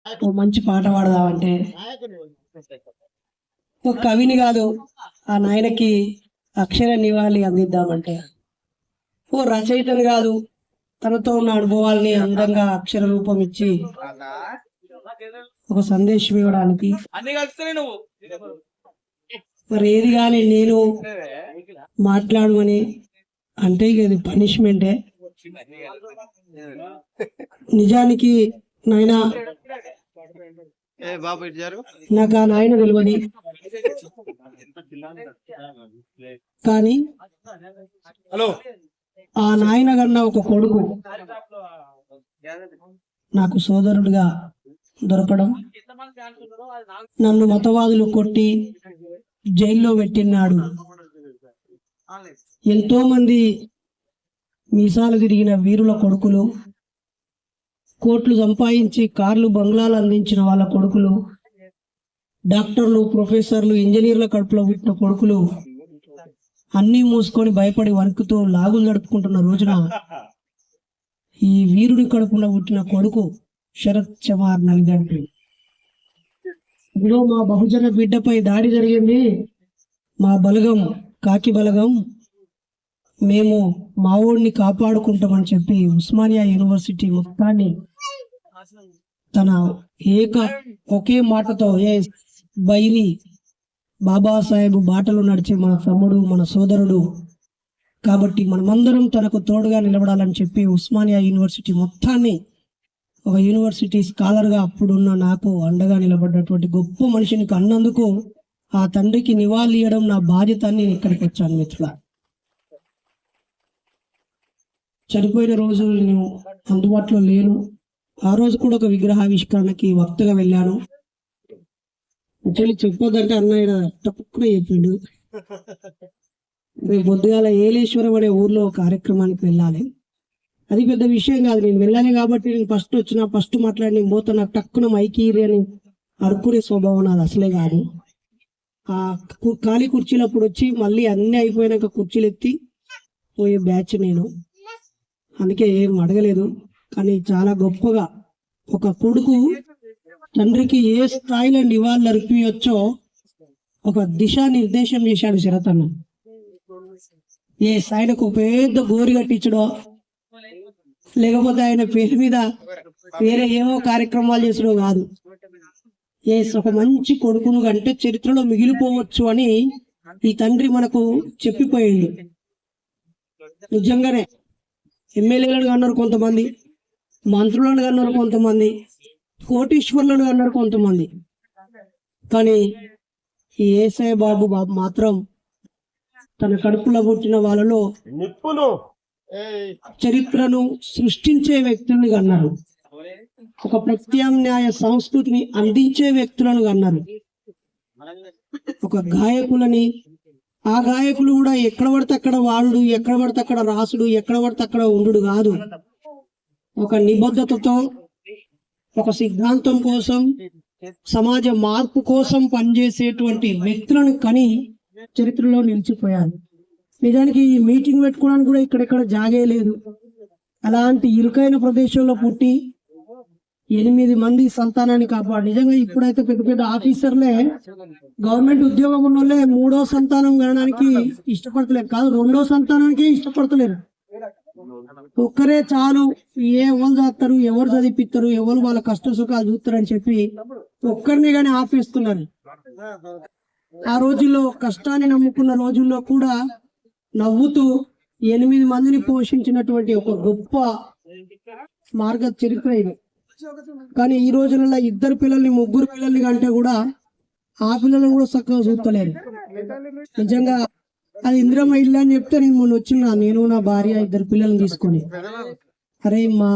ఓ మంచి పాట పాడదామంటే, ఒక కవిని కాదు ఆ నాయనకి అక్షర నివాళి అందిద్దామంటే, ఓ రచయితని కాదు తనతో ఉన్న అనుభవాల్ని అందంగా అక్షర రూపం ఇచ్చి ఒక సందేశం ఇవ్వడానికి మరి ఏది కానీ నేను మాట్లాడమని అంటే ఇది పనిష్మెంటే. నిజానికి నాయన నాకు ఆ నాయన తెలియదు, కానీ ఆ నాయన కన్నా ఒక కొడుకు నాకు సోదరుడిగా దొరకడం, నన్ను మతవాదులు కొట్టి జైల్లో పెట్టినాడు. ఎంతో మంది మీసాలు తిరిగిన వీరుల కొడుకులు, కోట్లు సంపాదించి కార్లు బంగ్లాలు అందించిన వాళ్ళ కొడుకులు, డాక్టర్లు ప్రొఫెసర్లు ఇంజనీర్ల కడుపులో పుట్టిన కొడుకులు అన్నీ మూసుకొని భయపడి వణుకుతూ లాగులు నడుపుకుంటున్న రోజున ఈ వీరుడి కడుపులో పుట్టిన కొడుకు శరత్ చమార్ నల్గంటి ఇప్పుడు మా బహుజన బిడ్డపై దాడి జరిగింది, మా బలగం కాకి బలగం మేము మా ఊడిని కాపాడుకుంటామని చెప్పి ఉస్మానియా యూనివర్సిటీ మొత్తాన్ని తన ఒకే మాటతో బైరి బాబాసాహెబ్ బాటలు నడిచే మన తమ్ముడు మన సోదరుడు కాబట్టి మనమందరం తనకు తోడుగా నిలబడాలని చెప్పి ఉస్మానియా యూనివర్సిటీ మొత్తాన్ని ఒక యూనివర్సిటీ స్కాలర్గా అప్పుడున్న నాకు అండగా నిలబడ్డటువంటి గొప్ప మనిషిని కన్నందుకు ఆ తండ్రికి నివాళి ఇవ్వడం నా బాధ్యత అని నేను ఇక్కడికి వచ్చాను మిత్రుల. చనిపోయిన రోజు నేను అందుబాటులో లేను. ఆ రోజు కూడా ఒక విగ్రహావిష్కరణకి వక్తగా వెళ్ళాను. చెప్పొద్దంటే అన్నయ్య తప్పుకునే చెప్పిండు, రేపు పొద్దుగాల ఏలేశ్వరం అనే ఊర్లో కార్యక్రమానికి వెళ్ళాలి. అది పెద్ద విషయం కాదు, నేను వెళ్ళాలి కాబట్టి నేను ఫస్ట్ వచ్చిన ఫస్ట్ మాట్లాడి పోతా, నాకు టక్కున మైకీరి అని అడుక్కునే స్వభావం నాది అసలే కాదు. ఆ ఖాళీ కుర్చీలప్పుడు వచ్చి మళ్ళీ అన్నీ అయిపోయినాక కుర్చీలు ఎత్తి పోయే బ్యాచ్ నేను, అందుకే ఏం అడగలేదు. కానీ చాలా గొప్పగా ఒక కొడుకు తండ్రికి ఏ స్థాయిలో నివాళులు అర్పించవచ్చో ఒక దిశా నిర్దేశం చేశాడు శరత్ అన్న. ఏ స్థాయిలకు పెద్ద గోరి కట్టించడో లేకపోతే ఆయన పేరు మీద వేరే ఏమో కార్యక్రమాలు చేసుడో కాదు, ఒక మంచి కొడుకును అంటే చరిత్రలో మిగిలిపోవచ్చు అని ఈ తండ్రి మనకు చెప్పిపోయింది. నిజంగానే ఎమ్మెల్యేలను అన్నారు కొంతమంది, మంత్రులను అన్నారు కొంతమంది, కోటీశ్వర్లను అన్నారు కొంతమంది, కానీ ఈ ఏసయ్య బాబు మాత్రం తన కడుపులో పుట్టిన వాళ్ళలో చరిత్రను సృష్టించే వ్యక్తులను అన్నారు, ఒక ప్రత్యామ్నాయ సంస్కృతిని అందించే వ్యక్తులను అన్నారు, ఒక గాయకులని. ఆ గాయకులు కూడా ఎక్కడ పడితే అక్కడ వాడు, ఎక్కడ పడితే అక్కడ రాసుడు, ఎక్కడ పడితే అక్కడ ఉండు కాదు, ఒక నిబద్ధతతో ఒక సిద్ధాంతం కోసం సమాజ మార్పు కోసం పనిచేసేటువంటి వ్యక్తులను కని చరిత్రలో నిలిచిపోయారు. నిజానికి ఈ మీటింగ్ పెట్టుకోవడానికి కూడా ఇక్కడెక్కడ జాగే లేదు. అలాంటి ఇరుకైన ప్రదేశంలో పుట్టి 8 మంది సంతానాన్ని కాపాడు. నిజంగా ఇప్పుడైతే పెద్ద పెద్ద ఆఫీసర్లే గవర్నమెంట్ ఉద్యోగం ఉన్న వాళ్ళే 3వ సంతానం కనడానికి ఇష్టపడతలేరు, కాదు 2వ సంతానానికి ఇష్టపడతలేరు. ఒక్కరే చాలు, ఎవరు చేస్తారు, ఎవరు చదివిస్తారు, ఎవరు వాళ్ళ కష్ట సుఖాలు చూస్తారని చెప్పి ఒక్కరిని కానీ ఆపేస్తున్నారు. ఆ రోజుల్లో కష్టాన్ని నమ్ముకున్న రోజుల్లో కూడా నవ్వుతూ 8 మందిని పోషించినటువంటి ఒక గొప్ప మార్గ చరిత్ర ఇది. కానీ ఈ రోజులలో 2 పిల్లల్ని 3 పిల్లల్ని కంటే కూడా ఆ పిల్లలను కూడా చక్కగా చూస్తలేరు. నిజంగా అది ఇందిరమ్మ ఇల్లు అని చెప్తే నేను మొన్న వచ్చిన, నేను నా భార్య 2 పిల్లల్ని తీసుకొని, అరే మా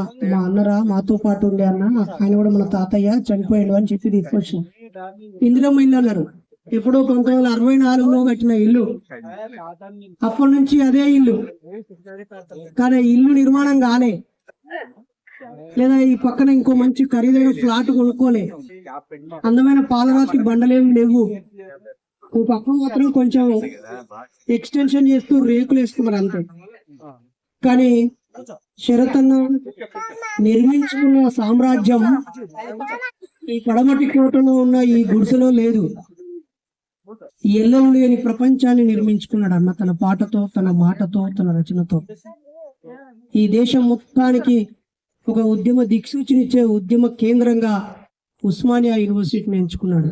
అన్నరా మాతో పాటు ఉండే అన్న, ఆయన కూడా మన తాతయ్య చనిపోయాడు అని చెప్పి తీసుకొచ్చిన. ఇందిరమ్మ ఇల్లు అన్నారు, ఎప్పుడో 1964లో కట్టిన ఇల్లు, అప్పటి నుంచి అదే ఇల్లు, కానీ ఇల్లు నిర్మాణం కాలే, లేదా ఈ పక్కన ఇంకో మంచి ఖరీదైన ఫ్లాట్ కొనుక్కోలే, అందమైన పాలరాతి బండలేమి లేవు, ఓ పక్కన మాత్రం కొంచెం ఎక్స్టెన్షన్ చేస్తూ రేకులు వేస్తున్నారు అంతే. కానీ శరత్ అన్న నిర్మించుకున్న సామ్రాజ్యం ఈ పడమటి కోటలో ఉన్న ఈ గుడిసెలో లేదు. ఎల్లలు లేని ప్రపంచాన్ని నిర్మించుకున్నాడు అన్న తన పాటతో, తన మాటతో, తన రచనతో. ఈ దేశం మొత్తానికి ఒక ఉద్యమ దిక్సూచినిచ్చే ఉద్యమ కేంద్రంగా ఉస్మానియా యూనివర్సిటీని ఎంచుకున్నాడు.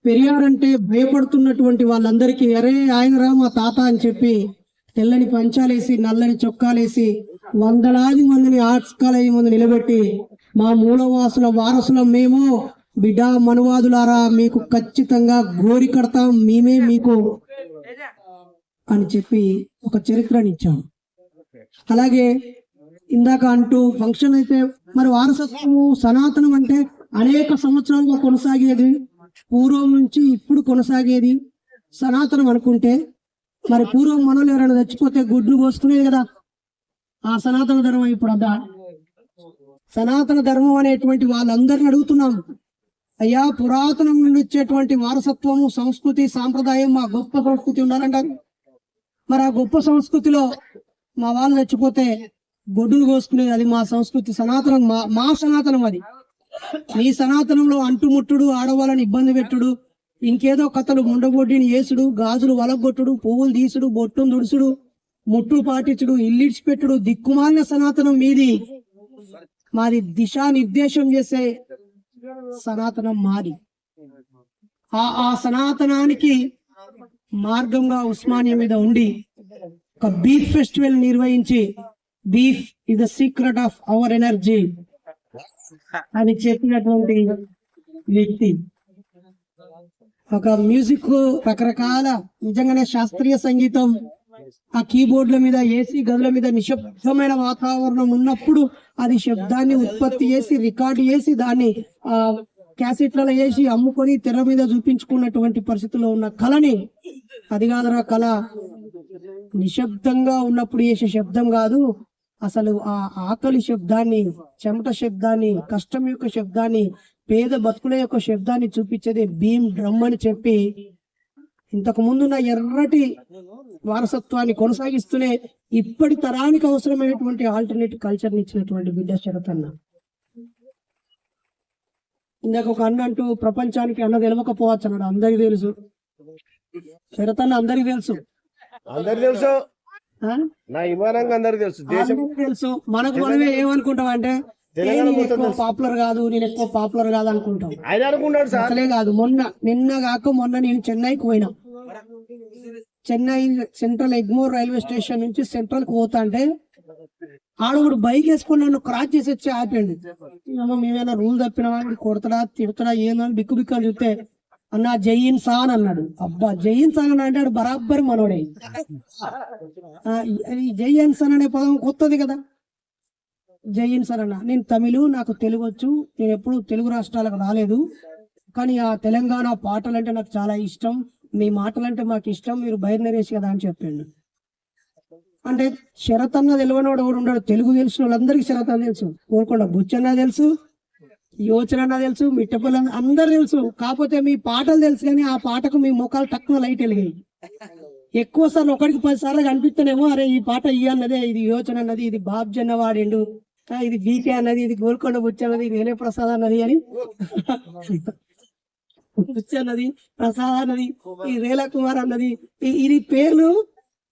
పెరియార్ అంటే భయపడుతున్నటువంటి వాళ్ళందరికీ అరే ఆయనరా మా తాత అని చెప్పి తెల్లని పంచాలేసి నల్లని చొక్కాలేసి వందలాది మందిని ఆర్ట్స్ కాలేజీ ముందు నిలబెట్టి మా మూలవాసుల వారసులం మేము, బిడ్డ మనువాదులారా మీకు ఖచ్చితంగా గోరి కడతాం మేమే మీకు అని చెప్పి ఒక చరిత్రనిచ్చాడు. అలాగే ఇందాక అంటూ ఫంక్షన్ అయితే మరి వారసత్వము సనాతనం అంటే అనేక సంవత్సరాలుగా కొనసాగేది, పూర్వం నుంచి ఇప్పుడు కొనసాగేది సనాతనం అనుకుంటే, మరి పూర్వం మనలో ఎవరైనా చచ్చిపోతే గుడ్లు కోసుకునేది కదా, ఆ సనాతన ధర్మం ఇప్పుడు అదా? సనాతన ధర్మం అనేటువంటి వాళ్ళందరిని అడుగుతున్నాం, అయ్యా పురాతనం నుండి వచ్చేటువంటి వారసత్వము సంస్కృతి సాంప్రదాయం మా గొప్ప సంస్కృతి ఉండాలంటారు. మరి ఆ గొప్ప సంస్కృతిలో మా వాళ్ళు చచ్చిపోతే గొడ్డులు కోసుకునేది, అది మా సంస్కృతి సనాతనం, మా సనాతనం. అది మీ సనాతనంలో అంటుముట్టుడు, ఆడవాళ్ళని ఇబ్బంది పెట్టుడు, ఇంకేదో కథలు ముండగొడ్డిని వేసుడు, గాజులు వలగొట్టుడు, పువ్వులు తీసుడు, బొట్టును దుడుసుడు, ముట్టులు పాటించుడు, ఇల్లిడ్చి పెట్టుడు, దిక్కుమాలిన సనాతనం మీది. మాది దిశానిర్దేశం చేసే సనాతనం మాది. ఆ సనాతనానికి మార్గంగా ఉస్మానియా మీద ఉండి ఒక బీఫ్ ఫెస్టివల్ నిర్వహించి beef is the secret of our energy అని చెప్పినటువంటి వ్యక్తి. ఒక మ్యూజిక్ రకరకాల నిజంగానే శాస్త్రీయ సంగీతం ఆ కీబోర్డ్ల మీద, ఏసీ గదుల మీద నిశ్శబ్దమైన వాతావరణం ఉన్నప్పుడు అది శబ్దాన్ని ఉత్పత్తి చేసి రికార్డు చేసి దాన్ని క్యాసెట్లలో వేసి అమ్ముకొని తెర మీద చూపించుకున్నటువంటి పరిస్థితుల్లో ఉన్న కళని, అది కాదురా కళ నిశ్శబ్దంగా ఉన్నప్పుడు చేసే శబ్దం కాదు, అసలు ఆ ఆకలి శబ్దాన్ని, చెమట శబ్దాన్ని, కష్టం యొక్క శబ్దాన్ని, పేద బతుకుల యొక్క శబ్దాన్ని చూపించేది భీమ్ డ్రమ్ అని చెప్పి ఇంతకు ముందున్న ఎర్రటి వారసత్వాన్ని కొనసాగిస్తూనే ఇప్పటి తరానికి అవసరమైనటువంటి ఆల్టర్నేటివ్ కల్చర్ ని ఇచ్చినటువంటి బిడ్డ శరత్ అన్న. ఇందాక ఒక అన్న అంటూ ప్రపంచానికి అన్న తెలవకపోవచ్చు అన్నాడు. అందరికి తెలుసు, శరత్ అన్న అందరికి తెలుసు, తెలుసు. మనకు మనమే ఏమనుకుంటాం అంటే ఎక్కువ పాపులర్ కాదు, నేను ఎక్కువ పాపులర్ కాదు అనుకుంటాం. అసలే కాదు. నిన్న కాక మొన్న నేను చెన్నైకి పోయినా. Chennai central Egmore railway station నుంచి సెంట్రల్ కి పోతా అంటే ఆడవుడు బైక్ వేసుకొని నన్ను క్రాస్ చేసి వచ్చి ఆపండి. మేమైనా రూల్ తప్పిన వాడిని కొడతాడా తిడతాడా ఏందని బిక్కు బిక్కు అని చూస్తే అన్న జైన్ సాన్ అన్నాడు. అబ్బా జైన్ సాన్ అని అంటే బరాబర్ మనోడే. జైన్ సాన్ అనే పదం కొత్తది కదా. జైన్ సార్ అన్న, నేను తమిళ, నాకు తెలుగు వచ్చు, నేను ఎప్పుడు తెలుగు రాష్ట్రాలకు రాలేదు, కానీ ఆ తెలంగాణ పాటలు అంటే నాకు చాలా ఇష్టం, మీ మాటలంటే మాకు ఇష్టం, మీరు బయలుదేరేసి కదా అని చెప్పిండు. అంటే శరత్ అన్న తెలియనోడు ఎవడు ఉండడు. తెలుగు తెలిసిన వాళ్ళందరికీ శరత్ అన్న తెలుసు, కోరుకొండ బుచ్చన్న తెలుసు, యోచన అన్న తెలుసు, మిట్టపల్లి అందరు తెలుసు. కాకపోతే మీ పాటలు తెలుసు కానీ ఆ పాటకు మీ ముఖాలు తక్కువ లైట్ వెలిగాయి. ఎక్కువ సార్లు ఒకటికి 10 సార్లు కనిపిస్తేనేమో అరే ఈ పాట ఈ అన్నదే, ఇది యోచన అన్నది, ఇది బాబ్జన్న వాడిండు, ఇది బీకే అన్నది, ఇది గోల్కొండ బుచ్చ అన్నది, ఇది వేలే ప్రసాద్ అన్నది అని బుచ్చ అన్నది, ప్రసాద్ అన్నది, ఈ రేలా కుమార్ అన్నది, ఇది పేర్లు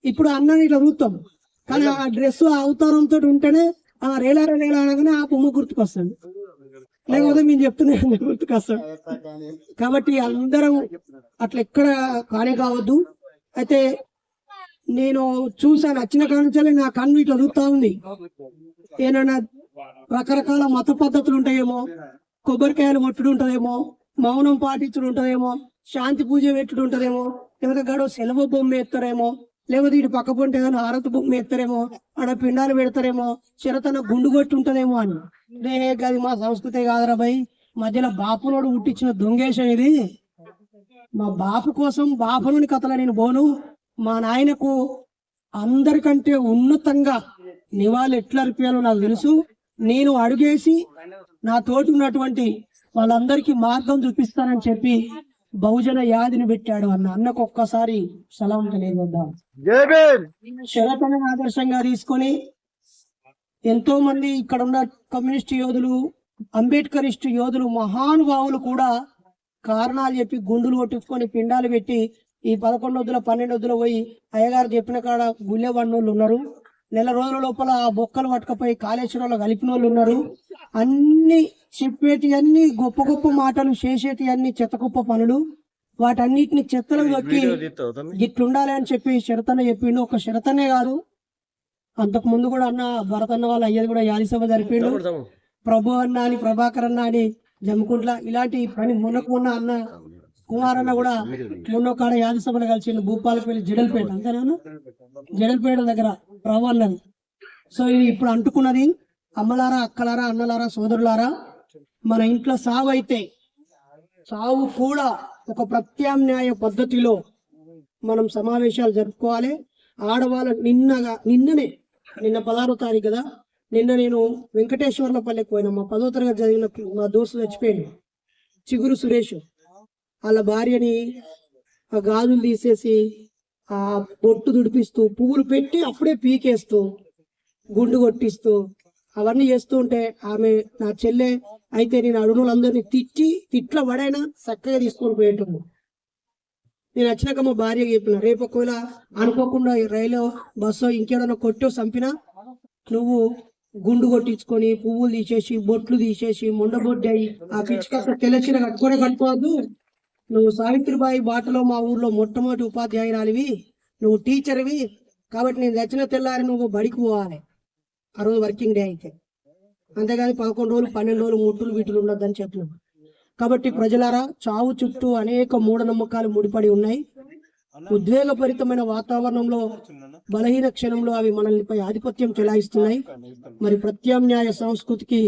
ఇప్పుడు అన్నది ఇట్లా చూస్తాం. కానీ ఆ డ్రెస్ అవతారంతో ఉంటేనే ఆ రేలా రేలా అనగానే ఆ బొమ్మ గుర్తుకొస్తుంది, లేకపోతే మేము చెప్తున్నా గుర్తుకొస్తాడు. కాబట్టి అందరం అట్లా ఎక్కడ కానే కావద్దు. అయితే నేను చూసాను, వచ్చిన కానించాలి నా కన్ను ఇట్లా చూస్తా ఉంది. ఏమైనా రకరకాల మత పద్ధతులు ఉంటాయేమో, కొబ్బరికాయలు కొట్టుడు ఉంటదేమో, మౌనం పాటించుడు ఉంటదేమో, శాంతి పూజ పెట్టుడు ఉంటదేమో, లేకపోతే గడవ సెలవు బొమ్మ ఎత్తారేమో, లేకపోతే ఇటు పక్క పొంటే ఏదైనా హారతి బొమ్మ ఎత్తారేమో, ఆడ పిండాలు పెడతారేమో, చిరతన గుండు కొట్టి ఉంటదేమో అని. అది మా సంస్కృతి కాదురా భయ్, మధ్యలో బాపునోడు పుట్టించిన దొంగేశం ఇది. మా బాపు కోసం బాపునుని కథల నేను పోను. మా నాయనకు అందరికంటే ఉన్నతంగా నివాళులు ఎట్లా అర్పించాలో నాకు తెలుసు. నేను అడుగేసి నా తోటి ఉన్నటువంటి వాళ్ళందరికీ మార్గం చూపిస్తానని చెప్పి బహుజన యాదిని పెట్టాడు అన్న. అన్నకు ఒక్కసారి సలాం తెలియజేద్దాం. శరత్ ఆదర్శంగా తీసుకొని ఎంతో మంది ఇక్కడ ఉన్న కమ్యూనిస్ట్ యోధులు, అంబేద్కరిస్ట్ యోధులు మహానుభావులు కూడా కారణాలు చెప్పి గుండులు కొట్టించుకొని పిండాలు పెట్టి ఈ 11 వద్దుల 12 వద్దుల పోయి అయ్యగారు చెప్పిన కాడ గుళ్ళె వాళ్ళు ఉన్నారు. నెల రోజుల లోపల ఆ బొక్కలు పట్టుకపోయి కాళేశ్వరంలో కలిపిన వాళ్ళు ఉన్నారు. అన్ని చెప్పేటి అన్ని గొప్ప గొప్ప మాటలు, చేసేటి అన్ని చెత్తగొప్ప పనులు, వాటన్నిటిని చెత్తలు దొక్కి గిట్లుండాలి అని చెప్పి శరతన్న చెప్పిండు. ఒక శరతన్నే కాదు, అంతకు ముందు కూడా అన్న భరతన్న వాళ్ళు అయ్యేది కూడా యాదిసభ జరిపిండు. ప్రభు అన్న అని, ప్రభాకర్ అన్న అని జమ్ముకుంట్ల ఇలాంటి పని మొన్నకు మొన్న అన్న కుమారన్న కూడా మొన్న కాడ యాదిసభలు కలిసిండు. భూపాలపల్లి జడల్పేట, అంతేనా జడల్పేట దగ్గర ప్రభు అన్నది. సో ఇది ఇప్పుడు అంటుకున్నది. అమ్మలారా, అక్కలారా, అన్నలారా, సోదరులారా, మన ఇంట్లో సావు అయితే సావు కూడా ఒక ప్రత్యామ్నాయ పద్ధతిలో మనం సమావేశాలు జరుపుకోవాలి. ఆడవాళ్ళు నిన్న 16వ తారీఖు కదా, నిన్న నేను వెంకటేశ్వర్లపల్లికి పోయినా. మా 10వ తరగతి చదివిన మా దోస్తు చచ్చిపోయాడు, చిగురు సురేష్. వాళ్ళ భార్యని ఆ గాజులు తీసేసి ఆ బొట్టు దుడిపిస్తూ పువ్వులు పెట్టి అప్పుడే పీకేస్తూ గుండు కొట్టిస్తూ అవన్నీ చేస్తూ ఉంటే ఆమె నా చెల్లె అయితే నేను అడుగులందరినీ తిట్ల పడైనా చక్కగా తీసుకొని పోయేటప్పుడు నేను వచ్చినాక మా భార్యకి చెప్పిన, రేపు ఒకవేళ అనుకోకుండా రైలు బస్సు ఇంకేదైనా కొట్టో చంపినా నువ్వు గుండు కొట్టించుకొని పువ్వులు తీసేసి బొట్లు తీసేసి మొండబొడ్డి అయి ఆ పిచ్చికక్క తెల్లచీర కట్టుకోవద్దు. నువ్వు సావిత్రిబాయి బాటలో మా ఊర్లో మొట్టమొదటి ఉపాధ్యాయురాలివి, నువ్వు టీచర్వి, కాబట్టి నేను తెచ్చిన తెల్లారి నువ్వు బడికి పోవాలి ఆ రోజు వర్కింగ్ డే అయితే. అంతేగాని 11 రోజులు 12 రోజులు ముట్టులు వీటులు ఉండొద్దని చెప్పినాం. కాబట్టి ప్రజలారా, చావు చుట్టూ అనేక మూఢనమ్మకాలు ముడిపడి ఉన్నాయి. ఉద్వేగభరితమైన వాతావరణంలో బలహీన క్షణంలో అవి మనల్నిపై ఆధిపత్యం చెలాయిస్తున్నాయి. మరి ప్రత్యామ్నాయ సంస్కృతికి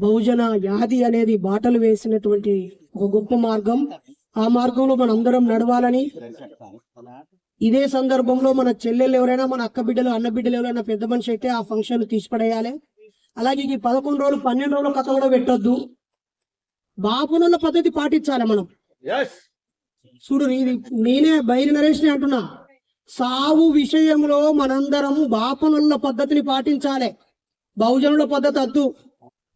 బహుజన యాది అనేది బాటలు వేసినటువంటి ఒక గొప్ప మార్గం. ఆ మార్గంలో మనందరం నడవాలని, ఇదే సందర్భంలో మన చెల్లెళ్ళు ఎవరైనా, మన అక్క బిడ్డలు, అన్న బిడ్డలు ఎవరైనా పెద్ద మనిషి అయితే ఆ ఫంక్షన్ తీసిపడేయాలి. అలాగే ఈ 11 రోజులు 12 రోజుల కథ కూడా పెట్టొద్దు. బాపునుల పద్ధతి పాటించాలి మనం. చూడు, నేనే బైరి నరేష్ని అంటున్నా, సావు విషయంలో మనందరం బాపనుల పద్ధతిని పాటించాలి. బహుజనుల పద్ధతి వద్దు.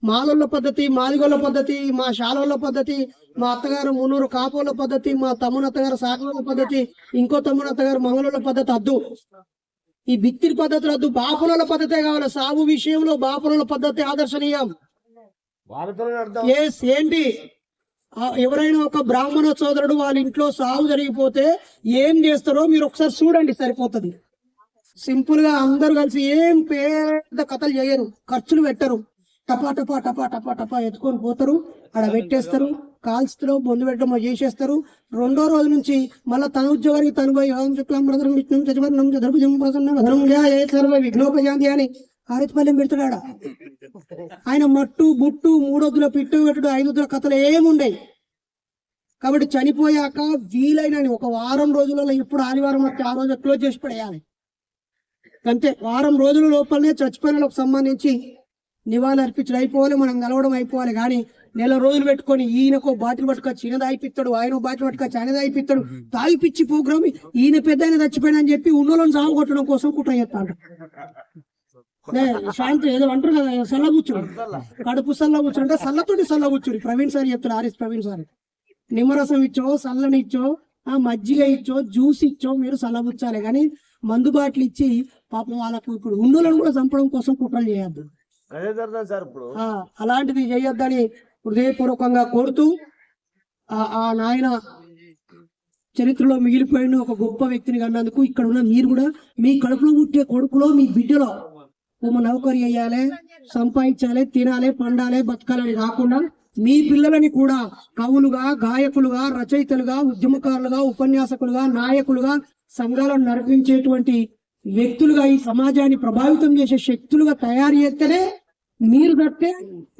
మాలోళ్ళ పద్ధతి, మాదిగోళ్ళ పద్ధతి, మా శాలోళ్ళ పద్ధతి, మా అత్తగారు మున్నూరు కాపోళ్ళ పద్ధతి, మా తమ్ముడు అత్తగారు సాగోళ్ళ పద్ధతి, ఇంకో తమ్ముడు అత్తగారు మంగళోళ్ళ పద్ధతి వద్దు. ఈ బిత్తిరి పద్ధతులు వద్దు. బాపనుల పద్ధతే కావాలి. సాగు విషయంలో బాపనుల పద్ధతి ఆదర్శనీయం. ఏంటి, ఎవరైనా ఒక బ్రాహ్మణ సోదరుడు వాళ్ళ ఇంట్లో సాగు జరిగిపోతే ఏం చేస్తారో మీరు ఒకసారి చూడండి, సరిపోతుంది. సింపుల్ గా అందరు కలిసి ఏం పెద్ద కథలు చేయరు, ఖర్చులు పెట్టరు. టపా టపా టపా టపా టపా ఎత్తుకొని పోతారు, ఆడ పెట్టేస్తారు, కాల్స్తారు, బొందు పెట్టడం చేసేస్తారు. 2వ రోజు నుంచి మళ్ళీ తన ఉద్యోగానికి తను పోయి విఘ్నోపశాంతి అని ఆరితపల్లెం పెడతాడు. ఆయన మట్టు బుట్టు 3 వద్దుల పిట్టు పెట్టుడు 5 వద్దుల కథలు ఏముండయి. కాబట్టి చనిపోయాక వీలైన ఒక వారం రోజులలో, ఎప్పుడు ఆదివారం వస్తే ఆ రోజు క్లోజ్ చేసి పడేయాలి. అంతే, వారం రోజుల లోపలనే చచ్చిపోయిన సంబంధించి నివాళులు అర్పించడం అయిపోవాలి, మనం కలవడం అయిపోవాలి. కానీ నెల రోజులు పెట్టుకొని ఈయనకో బాటిల్ పట్టుకొచ్చి ఈయన దాయిపిస్తాడు, ఆయన బాటిల్ పట్టుకొచ్చి ఆయన దాయిపిస్తాడు, తాగిపిచ్చి ప్రోగ్రామ్ ఈయన పెద్ద ఆయన చచ్చిపోయినా అని చెప్పి ఉన్నోళ్ళని సాగు కొట్టడం కోసం కుట్ర చేస్తాడు. శాంతి ఏదో అంటారు కదా, సల్ల కూర్చుడు, కడుపు సల్ల కూర్చుంటే సల్లతోటి సల్ల కూర్చుడు. ప్రవీణ్ సార్ చెప్తాడు, ఆర్ఎస్ ప్రవీణ్ సార్, నిమ్మరసం ఇచ్చో, సల్లని ఇచ్చో, ఆ మజ్జిగ ఇచ్చో, జ్యూస్ ఇచ్చో మీరు సల్లబుచ్చాలి. కానీ మందు బాటిల్ ఇచ్చి పాపం వాళ్ళకు ఇప్పుడు ఉన్నోళ్ళని కూడా చంపడం కోసం కుట్రలు చేయొద్దు. అలాంటిది చేయొద్దని హృదయపూర్వకంగా కోరుతూ, ఆ నాయన చరిత్రలో మిగిలిపోయిన ఒక గొప్ప వ్యక్తిని కన్నందుకు ఇక్కడ ఉన్న మీరు కూడా మీ కడుపులో పుట్టే కొడుకులో, మీ బిడ్డలో నౌకరీ అయ్యాలి, సంపాదించాలి, తినాలి, పండాలి, బతకాలని కాకుండా మీ పిల్లలని కూడా కవులుగా, గాయకులుగా, రచయితలుగా, ఉద్యమకారులుగా, ఉపన్యాసకులుగా, నాయకులుగా, సంఘాలను నడిపించేటువంటి వ్యక్తులుగా, ఈ సమాజాన్ని ప్రభావితం చేసే శక్తులుగా తయారు చేస్తేనే మీరు కట్టే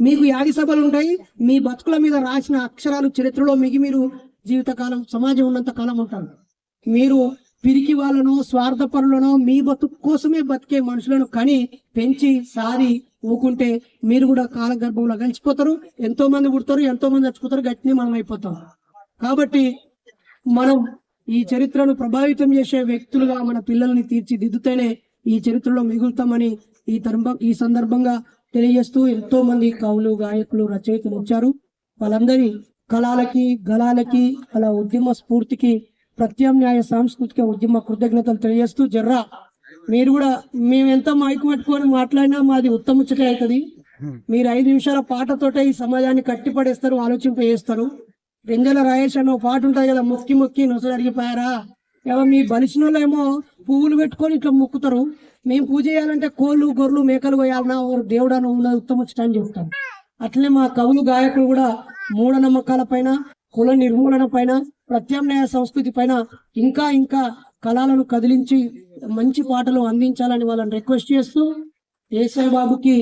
మీకు యాది సభలు ఉంటాయి. మీ బతుకుల మీద రాసిన అక్షరాలు చరిత్రలో మీరు జీవితకాలం, సమాజం ఉన్నంత కాలం ఉంటారు. మీరు పిరికి వాళ్ళను, స్వార్థపరులను, మీ బతుకు కోసమే బతికే మనుషులను కని పెంచి సారి ఊకుంటే మీరు కూడా కాలగర్భంలో కలిసిపోతారు. ఎంతో మంది పుడతారు, ఎంతో మంది చచ్చిపోతారు, గట్టిని మనం అయిపోతాం. కాబట్టి మనం ఈ చరిత్రను ప్రభావితం చేసే వ్యక్తులుగా మన పిల్లల్ని తీర్చిదిద్దుతేనే ఈ చరిత్రలో మిగులుతామని ఈ సందర్భంగా తెలియజేస్తూ ఎంతో మంది కవులు, గాయకులు, రచయితలు వచ్చారు. వాళ్ళందరి కళలకి, గళాలకి, అలా ఉద్యమ స్ఫూర్తికి ప్రత్యామ్నాయ సాంస్కృతిక ఉద్యమ కృతజ్ఞతలు తెలియజేస్తూ, జర్రా మీరు కూడా, మేము ఎంత మైకు పట్టుకొని మాట్లాడినా మాది ఉత్తముచ్చటే అవుతుంది. మీరు 5 నిమిషాల పాటతోటే ఈ సమాజాన్ని కట్టిపడేస్తారు, ఆలోచింపజేస్తారు. రెంజల రాయేష్ అన్న ఒక పాట ఉంటుంది కదా, మొక్కి మొక్కి నొసలు అడిగిపోయారా. మీ బలిసిన ఏమో పువ్వులు పెట్టుకొని ఇట్లా మొక్కుతారు. మేము పూజ చేయాలంటే కోళ్ళు, గొర్రెలు, మేకలు పోయాలన్నా దేవుడని ఉన్నది ఉత్తముచ్చట అని చెప్తారు. అట్లనే మా కవులు, గాయకులు కూడా మూఢనమ్మకాల పైన, కుల నిర్మూలన పైన, ప్రత్యామ్నాయ సంస్కృతి పైన ఇంకా ఇంకా కళలను కదిలించి మంచి పాటలు అందించాలని వాళ్ళని రిక్వెస్ట్ చేస్తూ, ఏసై బాబుకి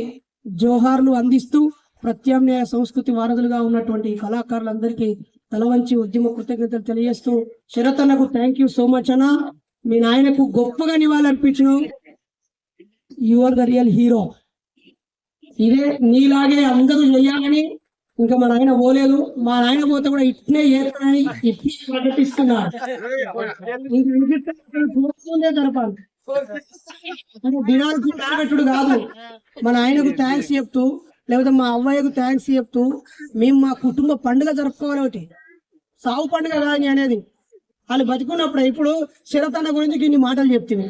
జోహార్లు అందిస్తూ, ప్రత్యామ్నాయ సంస్కృతి వారధులుగా ఉన్నటువంటి కళాకారులందరికీ తలవంచి ఉద్యమ కృతజ్ఞతలు తెలియజేస్తూ, శరత్ అన్నకు థ్యాంక్ యూ సో మచ్ అన్న. మీ నాయనకు గొప్పగా నివాళులర్పించు. You are the real hero. ఇదే నీలాగే అందరూ చేయాలని ఇంకా మా నాయన పోలేదు. మా నాయన పోతే కూడా ఇట్నే చేస్తానని ఇట్నే ప్రకటిస్తున్నారు. ఇంకా జరపాలి దినానికి పెట్టుడు కాదు. మా నాయనకు థ్యాంక్స్ చెప్తూ, లేకపోతే మా అవ్వయ్యకు థ్యాంక్స్ చెప్తూ, మేము మా కుటుంబ పండుగ జరుపుకోవాలి. ఒకటి సావు పండుగ కానీ అనేది వాళ్ళు బతికున్నప్పుడు. ఇప్పుడు శరతన్న గురించి ఇన్ని మాటలు చెప్తుంది.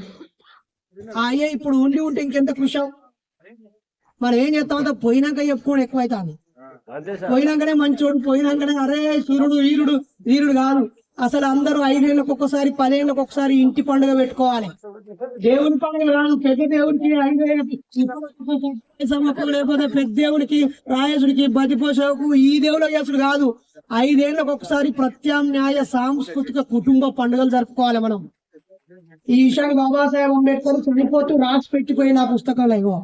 అయ్యే ఇప్పుడు ఉండి ఉంటే ఇంకెంత కృషం. మనం ఏం చేస్తామంటే పోయినాక చెప్పుకోవడం ఎక్కువ అవుతుంది. పోయినాకనే మంచోడు, పోయినాకనే అరే సూర్యుడు, వీరుడు, వీరుడు కాదు. అసలు అందరూ 5 ఏళ్ళకి ఒక్కసారి, 10 ఏళ్ళకి ఒకసారి ఇంటి పండుగ పెట్టుకోవాలి. దేవుని పండుగ కాదు, పెద్ద దేవుడికి 5 ఏళ్ళకి, లేకపోతే పెద్ద దేవుడికి, రాయసుడికి, బతిపోషకు, ఈ దేవుళ్ళ చేసుడు కాదు. 5 ఏళ్ళకి ఒకసారి ప్రత్యామ్నాయ సాంస్కృతిక కుటుంబ పండుగలు జరుపుకోవాలి మనం. ఈ విషయాన్ని బాబాసాహెబ్ అంబేద్కర్ చనిపోతూ రాసి పెట్టిపోయిన ఆ పుస్తకాలు ఇగో.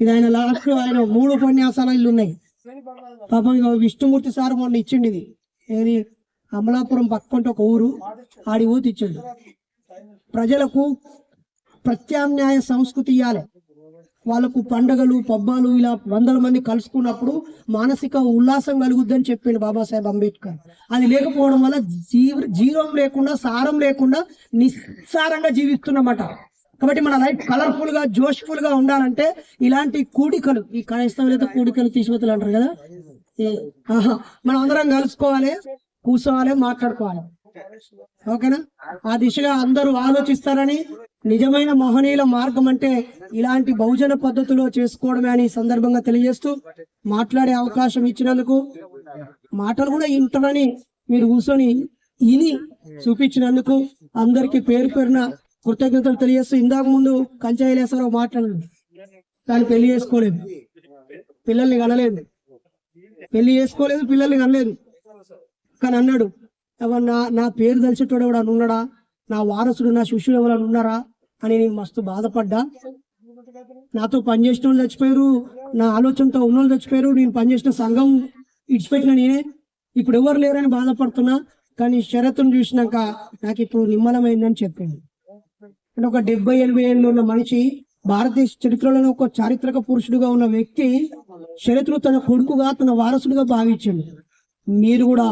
ఇది ఆయన లాస్ట్ ఆయన 3 ఉపన్యాసాలు ఇల్లు ఉన్నాయి. పాపం ఇక విష్ణుమూర్తి సార్ మొన్న ఇచ్చిండు. ఇది ఏది అమలాపురం పక్కంటే ఒక ఊరు, ఆడి ఊతి ఇచ్చిండు. ప్రజలకు ప్రత్యామ్నాయ సంస్కృతి ఇవ్వాలి. వాళ్ళకు పండగలు, పబ్బాలు ఇలా 100 మంది కలుసుకున్నప్పుడు మానసిక ఉల్లాసం కలుగుద్దని చెప్పిండు బాబాసాహెబ్ అంబేద్కర్. అది లేకపోవడం వల్ల జీవం లేకుండా, సారం లేకుండా నిస్సారంగా జీవిస్తున్నమాట. కాబట్టి మన లైఫ్ కలర్ఫుల్ గా, జోష్ఫుల్ గా ఉండాలంటే ఇలాంటి కూడికలు, ఈ క్రైస్తవులతో కూడికలు, తీసుమతులు అంటారు కదా, మనం అందరం కలుసుకోవాలి, కూర్చోవాలి, మాట్లాడుకోవాలి. ఓకేనా? ఆ దిశగా అందరూ ఆలోచిస్తారని, నిజమైన మహనీయుల మార్గం అంటే ఇలాంటి బహుజన పద్ధతిలో చేసుకోవడమే అని ఈ సందర్భంగా తెలియజేస్తూ, మాట్లాడే అవకాశం ఇచ్చినందుకు, మాటలు కూడా ఇంటారని మీరు కూర్చొని ఇని చూపించినందుకు అందరికి పేరు పేరున కృతజ్ఞతలు తెలియజేస్తూ, ఇందాక ముందు కంచాయిలేశ్వరరావు మాట్లాడారు. కానీ పెళ్లి చేసుకోలేదు, పిల్లల్ని కనలేదు, పెళ్లి చేసుకోలేదు, పిల్లల్ని కనలేదు. కానీ అన్నాడు, నా పేరు తెలిసేటోడు ఎవడన్నా ఉన్నాడా, నా వారసుడు, నా శిష్యుడు ఎవరైనా ఉన్నారా అని నేను మస్తు బాధపడ్డా. నాతో పనిచేసిన వాళ్ళు చచ్చిపోయారు, నా ఆలోచనతో ఉన్న వాళ్ళు చచ్చిపోయారు, నేను పనిచేసిన సంఘం ఇడిచిపెట్టిన నేనే, ఇప్పుడు ఎవరు లేరని బాధపడుతున్నా. కానీ షరతును చూసినాక నాకు ఇప్పుడు నిమ్మలమైందని చెప్పింది. అంటే ఒక 70-80 ఏళ్ళు ఉన్న మనిషి, భారతదేశ చరిత్రలో ఒక చారిత్రక పురుషుడుగా ఉన్న వ్యక్తి షరతును తన కొడుకుగా, తన వారసుడిగా భావించండి. మీరు కూడా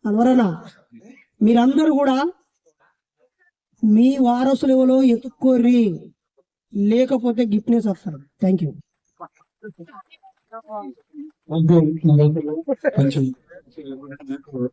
అనవరనా, మీరందరూ కూడా మీ వారసులు ఎవరో ఎత్తుక్కోర్రి, లేకపోతే గిఫ్ట్నెస్ వస్తారు. Thank you.